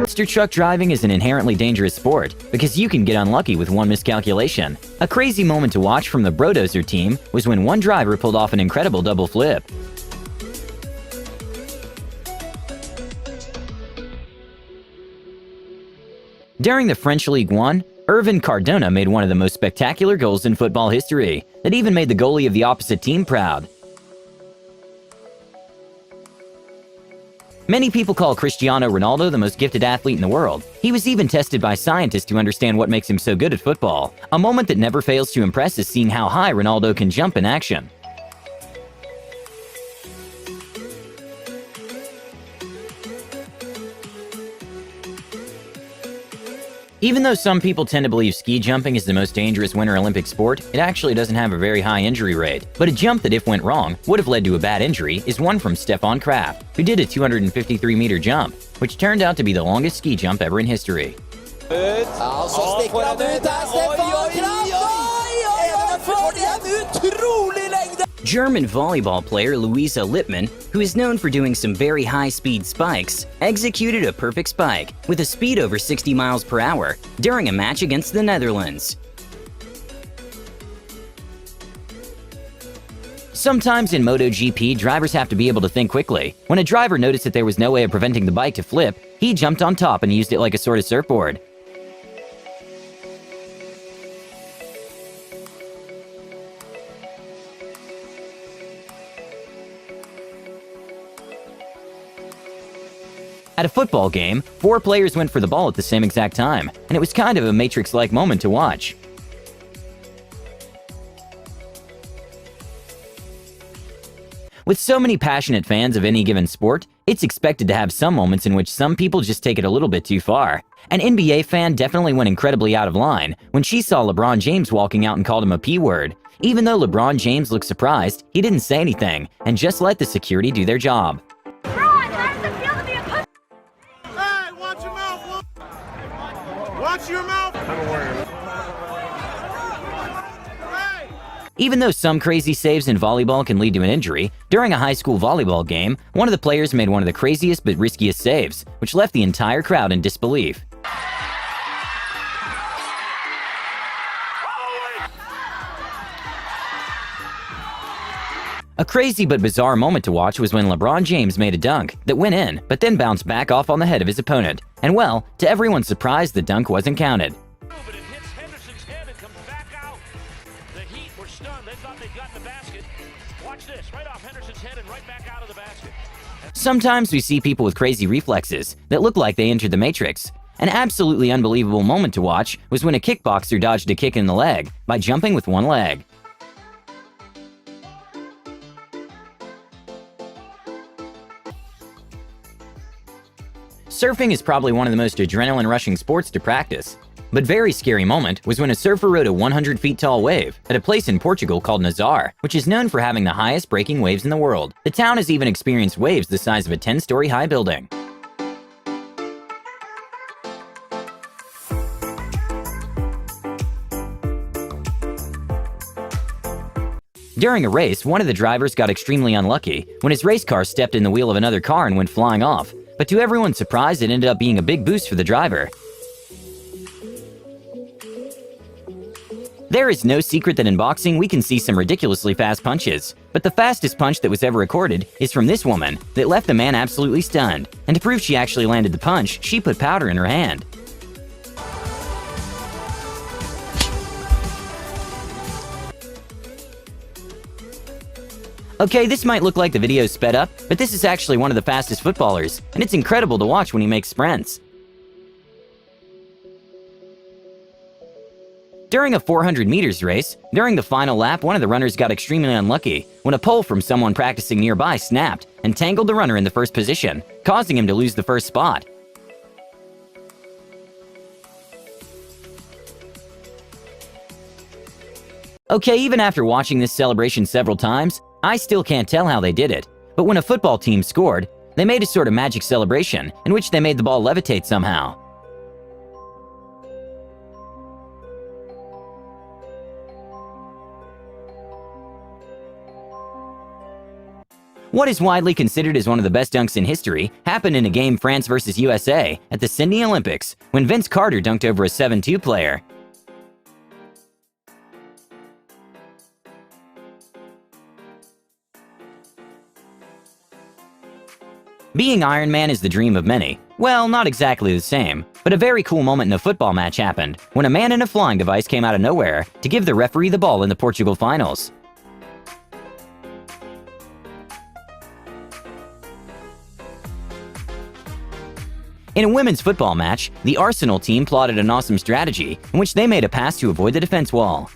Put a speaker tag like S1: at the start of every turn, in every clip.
S1: Monster truck driving is an inherently dangerous sport because you can get unlucky with one miscalculation. A crazy moment to watch from the Brodozer team was when one driver pulled off an incredible double flip. During the French League One, Irvin Cardona made one of the most spectacular goals in football history that even made the goalie of the opposite team proud. Many people call Cristiano Ronaldo the most gifted athlete in the world. He was even tested by scientists to understand what makes him so good at football. A moment that never fails to impress is seeing how high Ronaldo can jump in action. Even though some people tend to believe ski jumping is the most dangerous Winter Olympic sport, it actually doesn't have a very high injury rate. But a jump that, if went wrong, would have led to a bad injury is one from Stefan Kraft, who did a 253-meter jump, which turned out to be the longest ski jump ever in history.
S2: German volleyball player Luisa Lippmann, who is known for doing some very high-speed spikes, executed a perfect spike with a speed over 60 miles per hour during a match against the Netherlands.
S1: Sometimes in MotoGP, drivers have to be able to think quickly. When a driver noticed that there was no way of preventing the bike to flip, he jumped on top and used it like a sort of surfboard. At a football game, 4 players went for the ball at the same exact time, and it was kind of a Matrix-like moment to watch. With so many passionate fans of any given sport, it's expected to have some moments in which some people just take it a little bit too far. An NBA fan definitely went incredibly out of line when she saw LeBron James walking out and called him a P-word. Even though LeBron James looked surprised, he didn't say anything and just let the security do their job.
S3: Watch your mouth!
S1: Even though some crazy saves in volleyball can lead to an injury, during a high school volleyball game, one of the players made one of the craziest but riskiest saves, which left the entire crowd in disbelief. A crazy but bizarre moment to watch was when LeBron James made a dunk that went in, but then bounced back off on the head of his opponent. And well, to everyone's surprise, the dunk wasn't counted.
S4: But it hits Henderson's head and comes back out. The Heat were stunned. They thought they'd gotten the basket. Watch this, right off Henderson's head and right back out of the basket.
S1: Sometimes we see people with crazy reflexes that look like they entered the Matrix. An absolutely unbelievable moment to watch was when a kickboxer dodged a kick in the leg by jumping with one leg. Surfing is probably one of the most adrenaline-rushing sports to practice. But very scary moment was when a surfer rode a 100 feet tall wave at a place in Portugal called Nazar, which is known for having the highest breaking waves in the world. The town has even experienced waves the size of a 10-story high building. During a race, one of the drivers got extremely unlucky when his race car stepped in the wheel of another car and went flying off. But to everyone's surprise, it ended up being a big boost for the driver. There is no secret that in boxing we can see some ridiculously fast punches, but the fastest punch that was ever recorded is from this woman that left the man absolutely stunned. And to prove she actually landed the punch, she put powder in her hand. Okay, this might look like the video is sped up, but this is actually one of the fastest footballers, and it's incredible to watch when he makes sprints. During a 400 meters race, during the final lap, one of the runners got extremely unlucky when a pole from someone practicing nearby snapped and tangled the runner in the first position, causing him to lose the first spot. Okay, even after watching this celebration several times, I still can't tell how they did it. But when a football team scored, they made a sort of magic celebration in which they made the ball levitate somehow. What is widely considered as one of the best dunks in history happened in a game France vs. USA at the Sydney Olympics when Vince Carter dunked over a 7-2 player. Being Iron Man is the dream of many. Well, not exactly the same, but a very cool moment in a football match happened when a man in a flying device came out of nowhere to give the referee the ball in the Portugal finals. In a women's football match, the Arsenal team plotted an awesome strategy in which they made a pass to avoid the defense wall.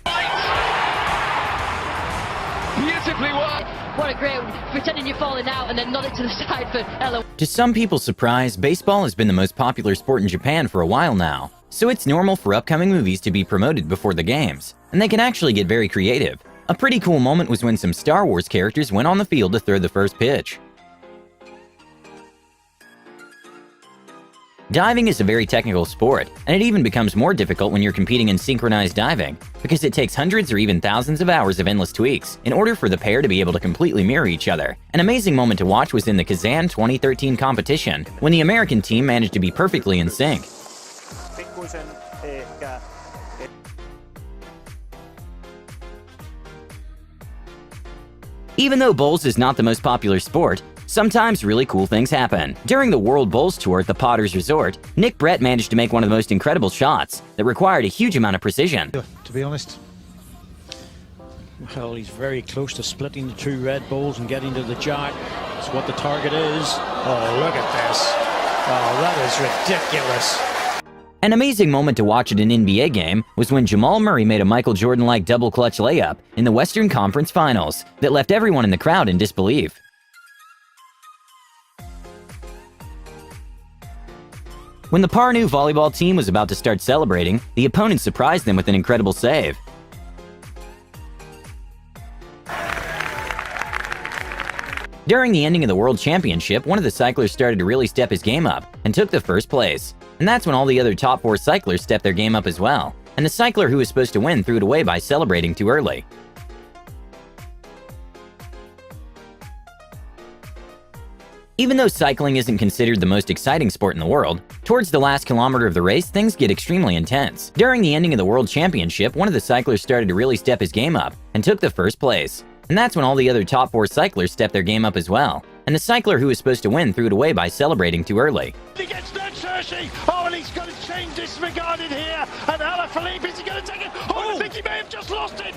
S5: Beautifully worked.
S6: What a great one. Pretending you're falling out and then nod it to the side for Ella.
S1: To some people's surprise, baseball has been the most popular sport in Japan for a while now, so it's normal for upcoming movies to be promoted before the games, and they can actually get very creative. A pretty cool moment was when some Star Wars characters went on the field to throw the first pitch. Diving is a very technical sport, and it even becomes more difficult when you're competing in synchronized diving, because it takes hundreds or even thousands of hours of endless tweaks in order for the pair to be able to completely mirror each other. An amazing moment to watch was in the Kazan 2013 competition, when the American team managed to be perfectly in sync. Even though bowls is not the most popular sport, sometimes really cool things happen. During the World Bowls Tour at the Potter's Resort, Nick Brett managed to make one of the most incredible shots that required a huge amount of precision.
S7: To be honest, well, he's very close to splitting the two red balls and getting to the jack. That's what the target is. Oh, look at this. Oh, that is ridiculous.
S1: An amazing moment to watch at an NBA game was when Jamal Murray made a Michael Jordan-like double clutch layup in the Western Conference Finals that left everyone in the crowd in disbelief. When the Parnu volleyball team was about to start celebrating, the opponent surprised them with an incredible save. During the ending of the World Championship, one of the cyclers started to really step his game up and took the first place. And that's when all the other top 4 cyclers stepped their game up as well. And the cycler who was supposed to win threw it away by celebrating too early. Even though cycling isn't considered the most exciting sport in the world, towards the last kilometer of the race, things get extremely intense. During the ending of the World Championship, one of the cyclers started to really step his game up and took the first place. And that's when all the other top 4 cyclers stepped their game up as well. And the cycler who was supposed to win threw it away by celebrating too early.
S3: He gets next, Hershey. Oh, and he's got a chain disregarded here. And Alaphilippe, is he going to take it? Oh, I think he may have just lost it.